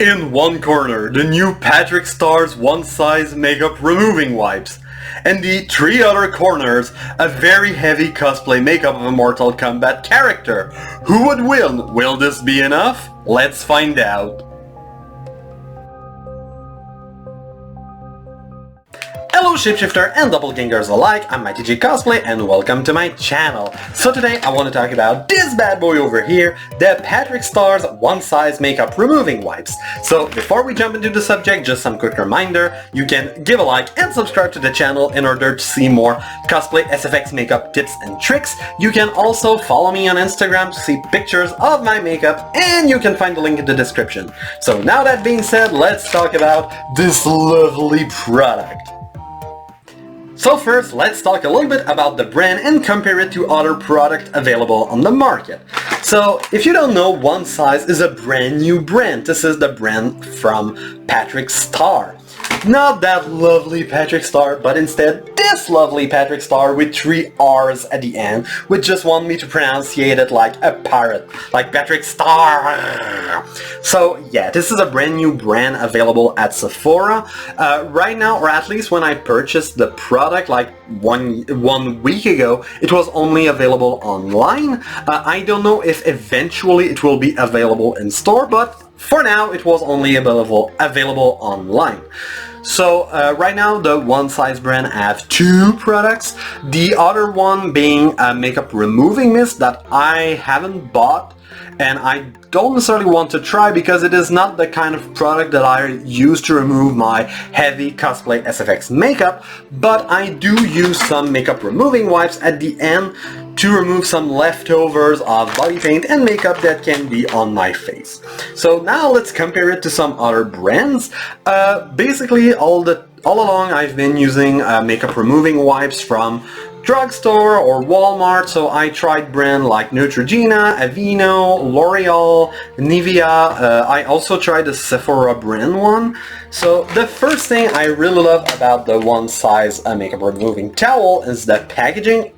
In one corner, the new Patrick Starr's one-size makeup removing wipes. And the three other corners, a very heavy cosplay makeup of a Mortal Kombat character. Who would win? Will this be enough? Let's find out. Hello shapeshifter and doppelgangers alike, I'm MightyG Cosplay and welcome to my channel. So today I want to talk about this bad boy over here, the Patrick Starr's one-size makeup removing wipes. So before we jump into the subject, just some quick reminder, you can give a like and subscribe to the channel in order to see more cosplay SFX makeup tips and tricks. You can also follow me on Instagram to see pictures of my makeup and you can find the link in the description. So now that being said, let's talk about this lovely product. So first, let's talk a little bit about the brand and compare it to other products available on the market. So, if you don't know, One Size is a brand new brand. This is the brand from Patrick Starrr. Not that lovely Patrick Starrr, but instead this lovely Patrick Starrr with 3 R's at the end, which just want me to pronunciate it like a pirate, like Patrick Starrr. So yeah, this is a brand new brand available at Sephora. Right now, or at least when I purchased the product like one week ago, it was only available online. I don't know if eventually it will be available in store, but for now it was only available online. So right now the One Size brand have 2 products, the other one being a makeup removing mist that I haven't bought and I don't necessarily want to try because it is not the kind of product that I use to remove my heavy cosplay SFX makeup, but I do use some makeup removing wipes at the end to remove some leftovers of body paint and makeup that can be on my face. So now let's compare it to some other brands. Basically all along I've been using makeup removing wipes from drugstore or Walmart, so I tried brands like Neutrogena, Aveeno, L'Oreal, Nivea. I also tried the Sephora brand one. So the first thing I really love about the One Size makeup removing towel is the packaging.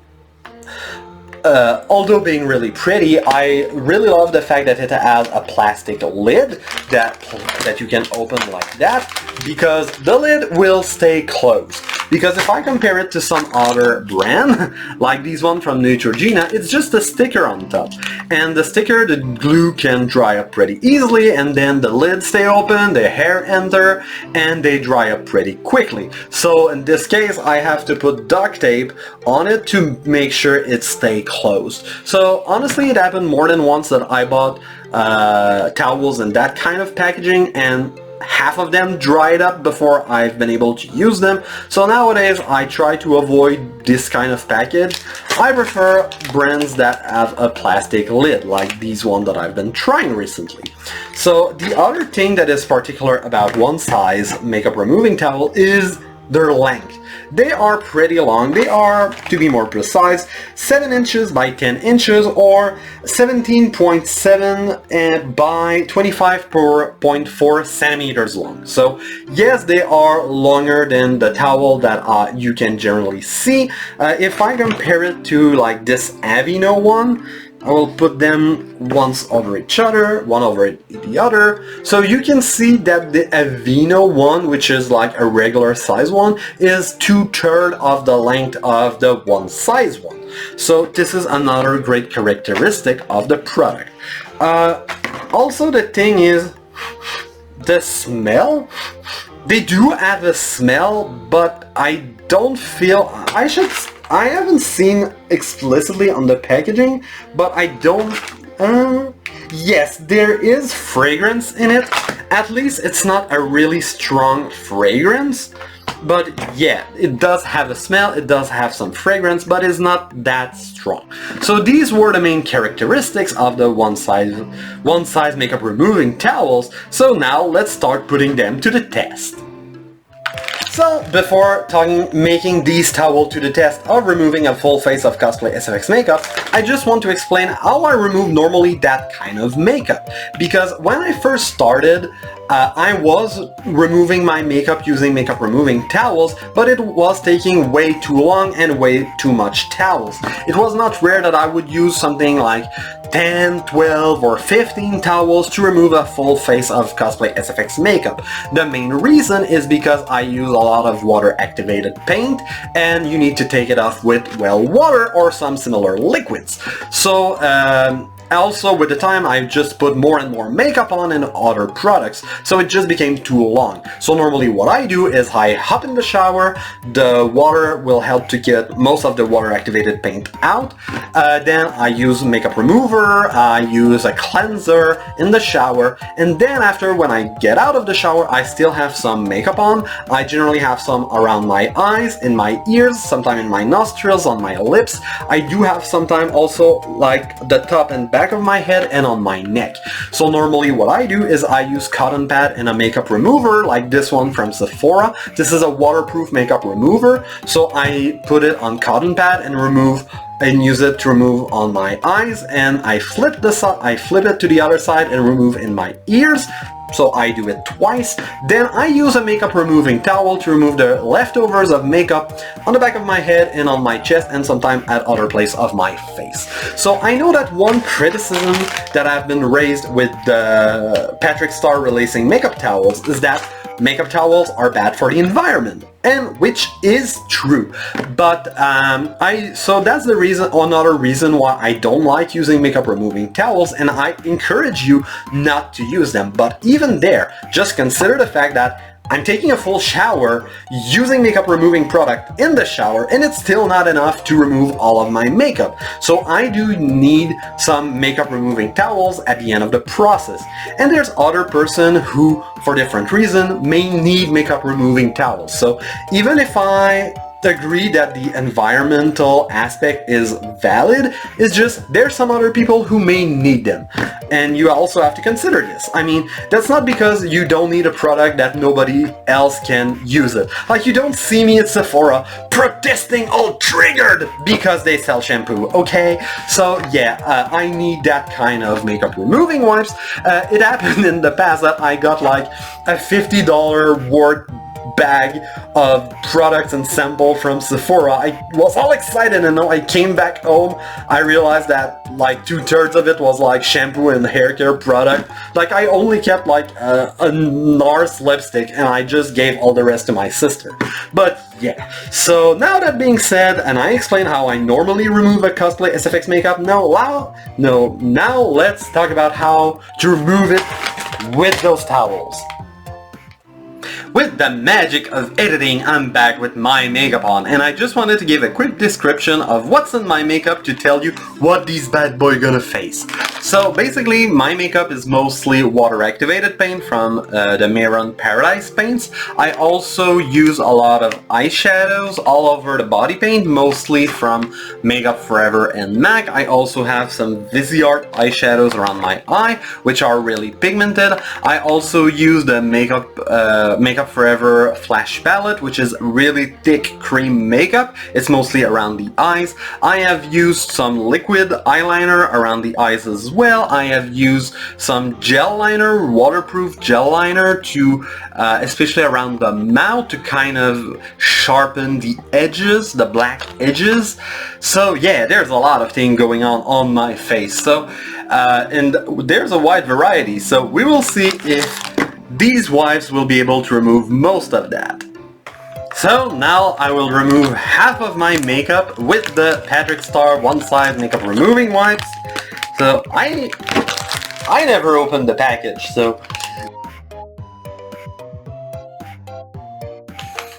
Although being really pretty, I really love the fact that it has a plastic lid that you can open like that, because the lid will stay closed. Because if I compare it to some other brand, like this one from Neutrogena, it's just a sticker on top. And the sticker, the glue can dry up pretty easily, and then the lid stay open, the hair enter, and they dry up pretty quickly. So in this case, I have to put duct tape on it to make sure it stay closed. So honestly, it happened more than once that I bought towels in that kind of packaging, and half of them dried up before I've been able to use them. So nowadays I try to avoid this kind of package. I prefer brands that have a plastic lid, like these one that I've been trying recently. So the other thing that is particular about One Size makeup removing towel is their length. They are pretty long. They are, to be more precise, 7 inches by 10 inches or 17.7 by 25.4 centimeters long. So yes, they are longer than the towel that you can generally see. If I compare it to like this Aveeno one, I will put them once over each other, one over the other. So you can see that the Aveeno one, which is like a regular size one, is 2/3 of the length of the One Size one. So this is another great characteristic of the product. Also the thing is, the smell. They do have a smell, but I don't feel... I haven't seen explicitly on the packaging, but I don't... yes, there is fragrance in it. At least it's not a really strong fragrance. But yeah, it does have a smell, it does have some fragrance, but it's not that strong. So these were the main characteristics of the One Size makeup removing towels. So now let's start putting them to the test. So, before making these towels to the test of removing a full face of cosplay SFX makeup, I just want to explain how I remove normally that kind of makeup. Because when I first started, I was removing my makeup using makeup removing towels, but it was taking way too long and way too much towels. It was not rare that I would use something like 10, 12 or 15 towels to remove a full face of cosplay SFX makeup. The main reason is because I use a lot of water activated paint and you need to take it off with, well, water or some similar liquids. So also, with the time, I just put more and more makeup on and other products, so it just became too long. So normally what I do is I hop in the shower, the water will help to get most of the water activated paint out, then I use makeup remover, I use a cleanser in the shower, and then after, when I get out of the shower, I still have some makeup on. I generally have some around my eyes, in my ears, sometimes in my nostrils, on my lips. I do have sometimes also like the top and back of my head and on my neck. So normally what I do is I use cotton pad and a makeup remover like this one from Sephora. This is a waterproof makeup remover, so I put it on cotton pad and use it to remove on my eyes, and I flip it to the other side and remove in my ears. So I do it twice. Then I use a makeup removing towel to remove the leftovers of makeup on the back of my head and on my chest and sometimes at other places of my face. So I know that one criticism that I've been raised with the Patrick Starrr releasing makeup towels is that makeup towels are bad for the environment, and which is true. But so that's the reason, another reason why I don't like using makeup removing towels, and I encourage you not to use them. But even there, just consider the fact that I'm taking a full shower using makeup removing product in the shower, and it's still not enough to remove all of my makeup. So I do need some makeup removing towels at the end of the process. And there's other person who, for different reason, may need makeup removing towels. So even if I agree that the environmental aspect is valid, it's just there's some other people who may need them, and you also have to consider this. I mean, that's not because you don't need a product that nobody else can use it. Like, you don't see me at Sephora protesting all triggered because they sell shampoo, okay? So yeah, I need that kind of makeup removing wipes. It happened in the past that I got like a $50 worth bag of products and sample from Sephora. I was all excited, and now I came back home, I realized that like 2/3 of it was like shampoo and hair care product. Like, I only kept like a NARS lipstick, and I just gave all the rest to my sister. But yeah, so now that being said, and I explained how I normally remove a cosplay SFX makeup, now let's talk about how to remove it with those towels. With the magic of editing, I'm back with my makeup on, and I just wanted to give a quick description of what's in my makeup to tell you what these bad boy gonna face. So basically, my makeup is mostly water activated paint from the Maron Paradise paints. I also use a lot of eyeshadows all over the body paint, mostly from Makeup Forever and MAC. I also have some Viseart eyeshadows around my eye, which are really pigmented. I also use the Makeup Forever Flash Palette, which is really thick cream makeup. It's mostly around the eyes. I have used some liquid eyeliner around the eyes as well. I have used some gel liner, waterproof gel liner to, especially around the mouth, to kind of sharpen the edges, the black edges. So yeah, there's a lot of things going on my face. So, and there's a wide variety. So we will see if these wipes will be able to remove most of that. So now I will remove half of my makeup with the Patrick Starrr one-side makeup removing wipes. So I never opened the package, so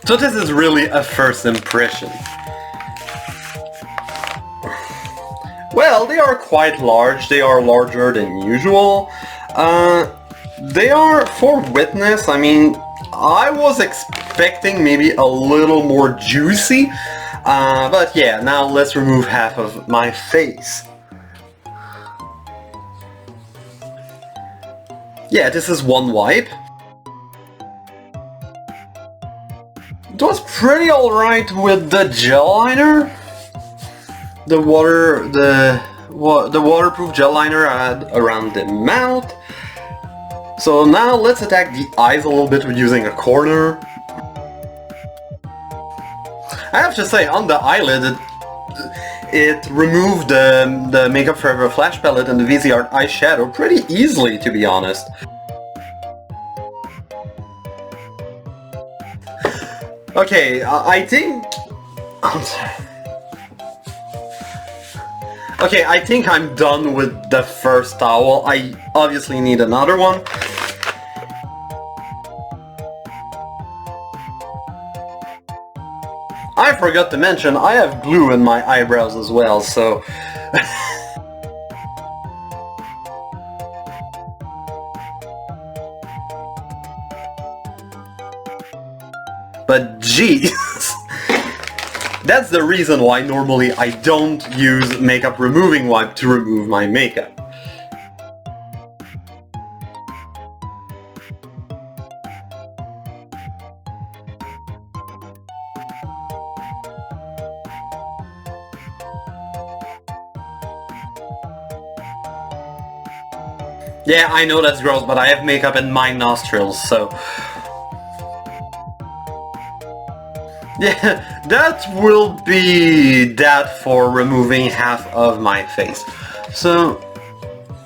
this is really a first impression. Well, they are quite large. They are larger than usual. They are for wetness. I mean, I was expecting maybe a little more juicy, but yeah, now let's remove half of my face. Yeah, this is one wipe. It was pretty alright with the gel liner. The waterproof gel liner I had around the mouth. So now let's attack the eyes a little bit using a corner. I have to say, on the eyelid, it removed the Makeup Forever Flash Palette and the VZ Art eyeshadow pretty easily, to be honest. Okay, I think... Okay, I think I'm done with the first towel. I obviously need another one. I forgot to mention, I have glue in my eyebrows as well, so... But jeez! That's the reason why normally I don't use makeup removing wipe to remove my makeup. Yeah, I know that's gross, but I have makeup in my nostrils, so... Yeah, that will be that for removing half of my face. So,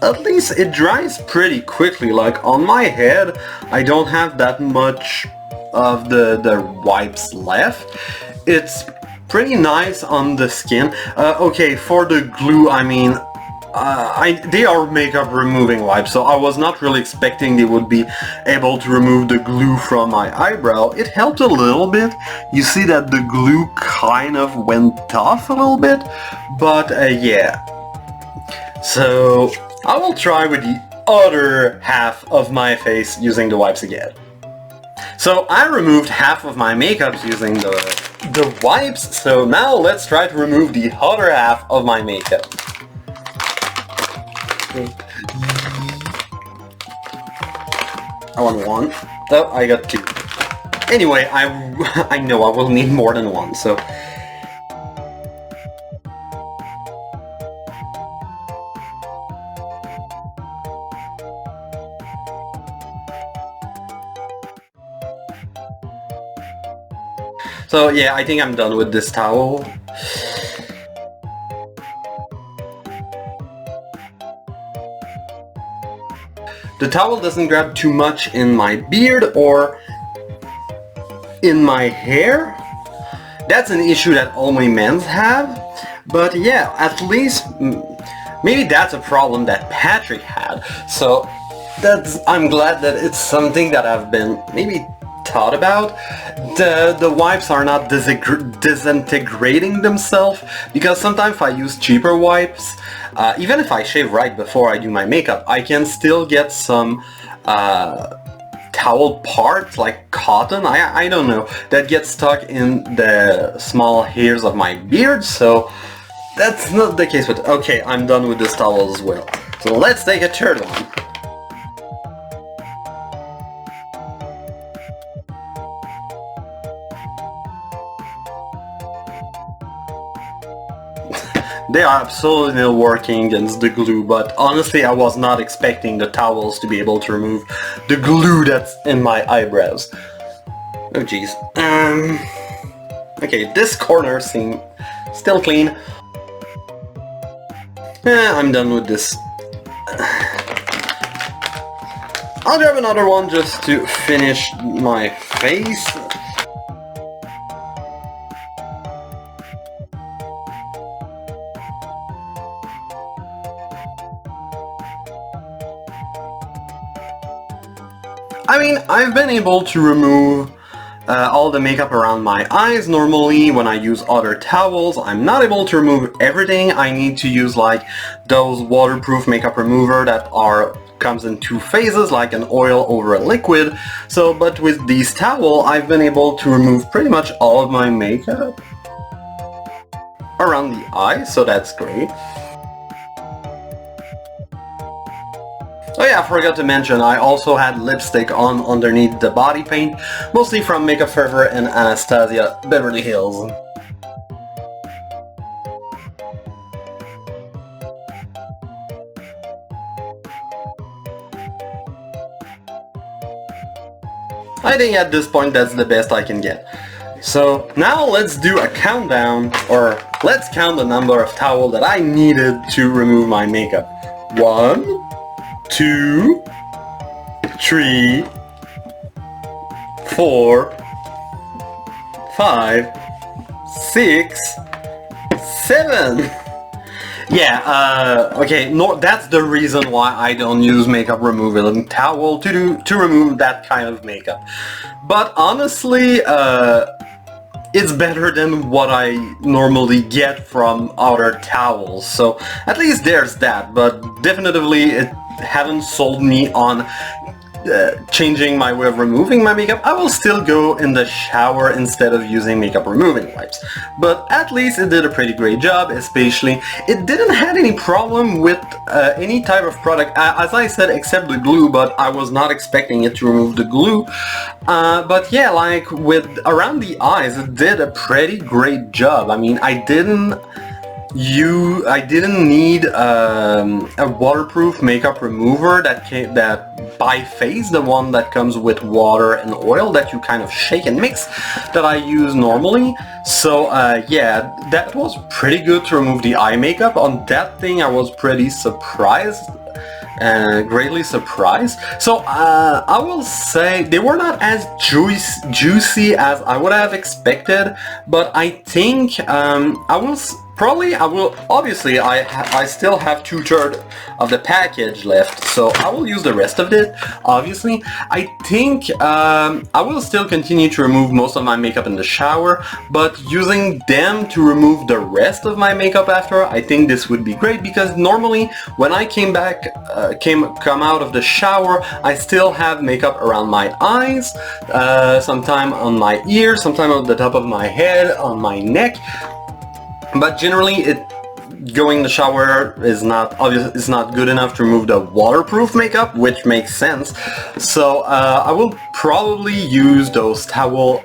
at least it dries pretty quickly. Like, on my head, I don't have that much of the wipes left. It's pretty nice on the skin. Okay, for the glue, I mean... they are makeup removing wipes, so I was not really expecting they would be able to remove the glue from my eyebrow. It helped a little bit. You see that the glue kind of went off a little bit, but yeah. So I will try with the other half of my face using the wipes again. So I removed half of my makeup using the wipes, so now let's try to remove the other half of my makeup. I want one. Oh, I got two. Anyway, I know I will need more than one, so... So yeah, I think I'm done with this towel. The towel doesn't grab too much in my beard or in my hair. That's an issue that only men have. But yeah, at least maybe that's a problem that Patrick had. So I'm glad that it's something that I've been maybe thought about. The wipes are not disintegrating themselves, because sometimes if I use cheaper wipes, even if I shave right before I do my makeup, I can still get some towel parts, like cotton, I don't know, that get stuck in the small hairs of my beard, so that's not the case with... Okay, I'm done with this towel as well. So let's take a third one. They are absolutely working against the glue, but honestly I was not expecting the towels to be able to remove the glue that's in my eyebrows. Oh jeez. Okay, this corner seems still clean. I'm done with this. I'll grab another one just to finish my face. I mean, I've been able to remove all the makeup around my eyes. Normally, when I use other towels, I'm not able to remove everything. I need to use like those waterproof makeup remover that comes in two phases, like an oil over a liquid. So, but with these towels, I've been able to remove pretty much all of my makeup around the eye, so that's great. Oh yeah, I forgot to mention, I also had lipstick on underneath the body paint, mostly from Makeup Forever and Anastasia Beverly Hills. I think at this point that's the best I can get. So now let's do a countdown, or let's count the number of towels that I needed to remove my makeup. 1, 2, 3, 4, 5, 6, 7. Yeah, okay, no, that's the reason why I don't use makeup removal towel to remove that kind of makeup. But honestly, it's better than what I normally get from other towels, so at least there's that, but definitely it haven't sold me on changing my way of removing my makeup. I will still go in the shower instead of using makeup removing wipes, but at least it did a pretty great job. Especially it didn't have any problem with any type of product, as I said, except the glue, but I was not expecting it to remove the glue. But yeah, like with around the eyes, it did a pretty great job. I mean, I didn't need a waterproof makeup remover that by phase, the one that comes with water and oil that you kind of shake and mix, that I use normally. So yeah, that was pretty good to remove the eye makeup. On that thing I was pretty surprised. Greatly surprised. So I will say they were not as juicy as I would have expected, but I think obviously I still have 2/3 of the package left, so I will use the rest of it, obviously. I think I will still continue to remove most of my makeup in the shower, but using them to remove the rest of my makeup after, I think this would be great, because normally when I come out of the shower, I still have makeup around my eyes, sometime on my ears, sometime on the top of my head, on my neck. But generally, going in the shower is not good enough to remove the waterproof makeup, which makes sense. So I will probably use those towels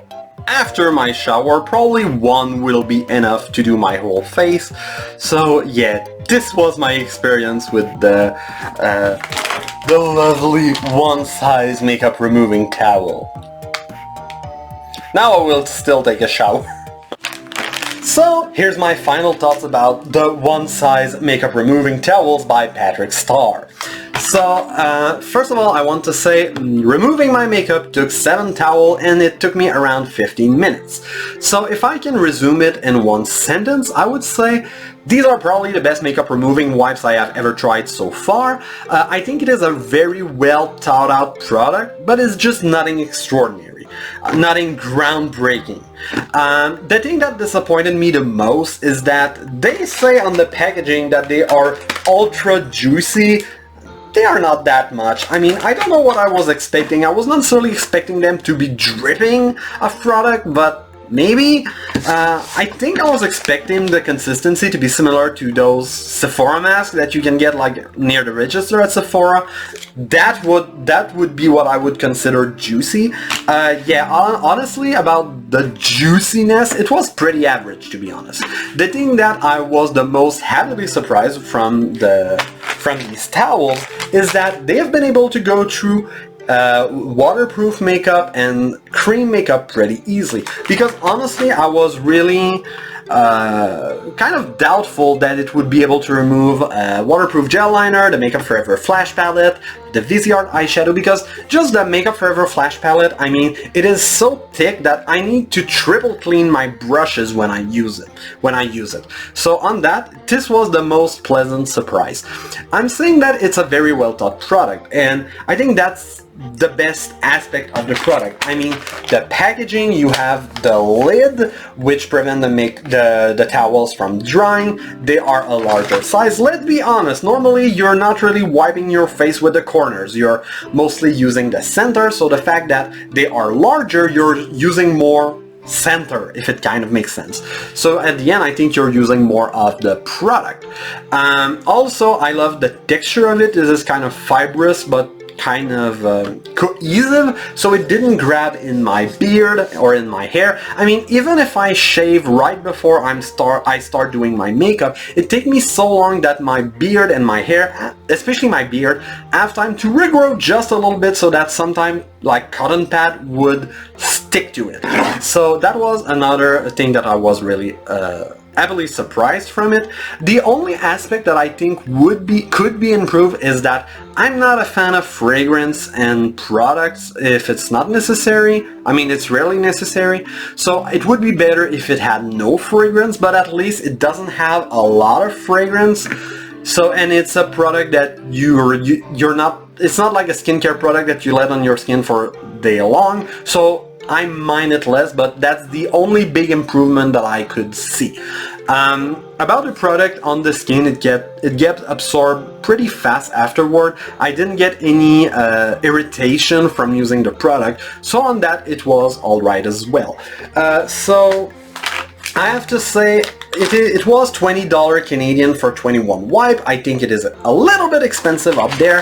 after my shower. Probably one will be enough to do my whole face. So yeah, this was my experience with the lovely one-size makeup removing towel. Now I will still take a shower. So here's my final thoughts about the one-size makeup removing towels by Patrick Starrr. So first of all, I want to say removing my makeup took 7 towels and it took me around 15 minutes. So if I can resume it in one sentence, I would say these are probably the best makeup removing wipes I have ever tried so far. I think it is a very well thought out product, but it's just nothing extraordinary, nothing groundbreaking. The thing that disappointed me the most is that they say on the packaging that they are ultra juicy. They are not that much. I mean, I don't know what I was expecting. I was not necessarily expecting them to be dripping of product, but maybe. I think I was expecting the consistency to be similar to those Sephora masks that you can get like near the register at Sephora. That would be what I would consider juicy. Yeah, honestly, about the juiciness, it was pretty average, to be honest. The thing that I was the most happily surprised from these towels is that they have been able to go through waterproof makeup and cream makeup pretty easily, because honestly I was really kind of doubtful that it would be able to remove waterproof gel liner, the Makeup Forever Flash Palette, the VisyArt eyeshadow, because just the Makeup Forever Flash Palette, I mean, it is so thick that I need to triple clean my brushes when I use it. So on that, this was the most pleasant surprise. I'm saying that it's a very well thought product, and I think that's the best aspect of the product. I mean, the packaging, you have the lid, which prevent the towels from drying. They are a larger size. Let's be honest, normally you're not really wiping your face with the corners. You're mostly using the center, so the fact that they are larger, you're using more center, if it kind of makes sense. So at the end, I think you're using more of the product. Also, I love the texture of it. This is kind of fibrous, but kind of cohesive, so it didn't grab in my beard or in my hair. I mean, even if I shave right before I start doing my makeup, it takes me so long that my beard and my hair, especially my beard, have time to regrow just a little bit, so that sometimes like cotton pad would stick to it. So that was another thing that I was really happily surprised from it. The only aspect that I think could be improved is that I'm not a fan of fragrance and products if it's not necessary. I mean, it's rarely necessary, so it would be better if it had no fragrance, but at least it doesn't have a lot of fragrance. So, and it's a product that you're not, it's not like a skincare product that you let on your skin for day long, so I mind it less, but that's the only big improvement that I could see. About the product on the skin, it gets absorbed pretty fast afterward. I didn't get any irritation from using the product, so on that it was alright as well. So I have to say, it was $20 Canadian for 21 wipe. I think it is a little bit expensive up there.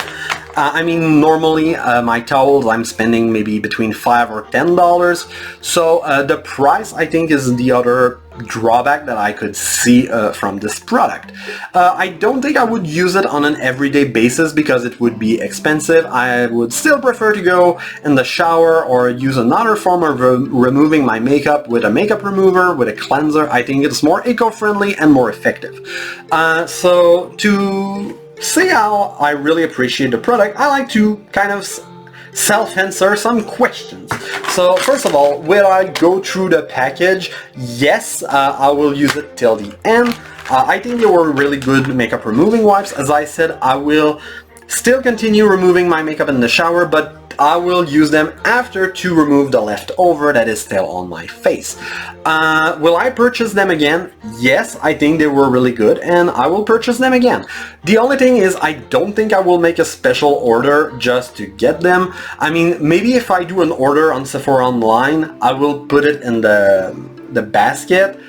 I mean, normally my towels I'm spending maybe between $5 or $10. So the price, I think, is the other drawback that I could see from this product. I don't think I would use it on an everyday basis because it would be expensive. I would still prefer to go in the shower or use another form of removing my makeup with a makeup remover, with a cleanser. I think it's more eco-friendly and more effective. So to say how I really appreciate the product, I like to kind of self-answer some questions. So first of all, will I go through the package? Yes, I will use it till the end. I think they were really good makeup removing wipes. As I said, I will still continue removing my makeup in the shower, but I will use them after to remove the leftover that is still on my face. Will I purchase them again? Yes, I think they were really good and I will purchase them again. The only thing is I don't think I will make a special order just to get them. I mean, maybe if I do an order on Sephora online, I will put it in the basket,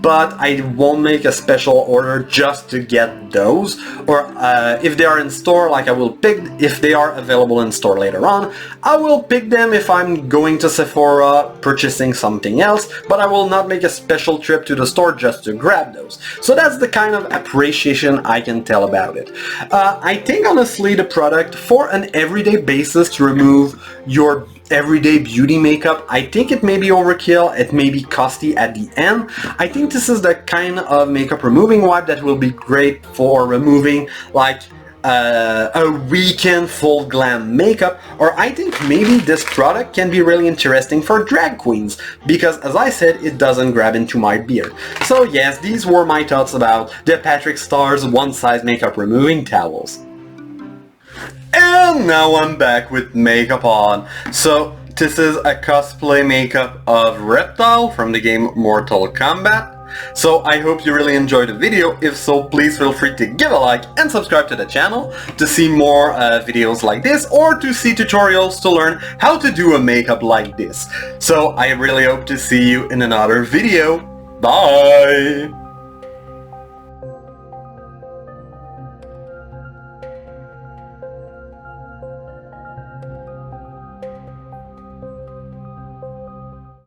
but I won't make a special order just to get those. Or if they are in store, like I will pick, if they are available in store later on, I will pick them if I'm going to Sephora purchasing something else, but I will not make a special trip to the store just to grab those. So that's the kind of appreciation I can tell about it. I think honestly the product for an everyday basis to remove your everyday beauty makeup, I think it may be overkill, it may be costly at the end. I think this is the kind of makeup removing wipe that will be great for removing like a weekend full glam makeup, or I think maybe this product can be really interesting for drag queens, because as I said, it doesn't grab into my beard. So yes, these were my thoughts about the Patrick Starr's one-size makeup removing towels. And now I'm back with makeup on. So this is a cosplay makeup of Reptile from the game Mortal Kombat. So I hope you really enjoyed the video. If so, please feel free to give a like and subscribe to the channel to see more videos like this, or to see tutorials to learn how to do a makeup like this. So I really hope to see you in another video. Bye!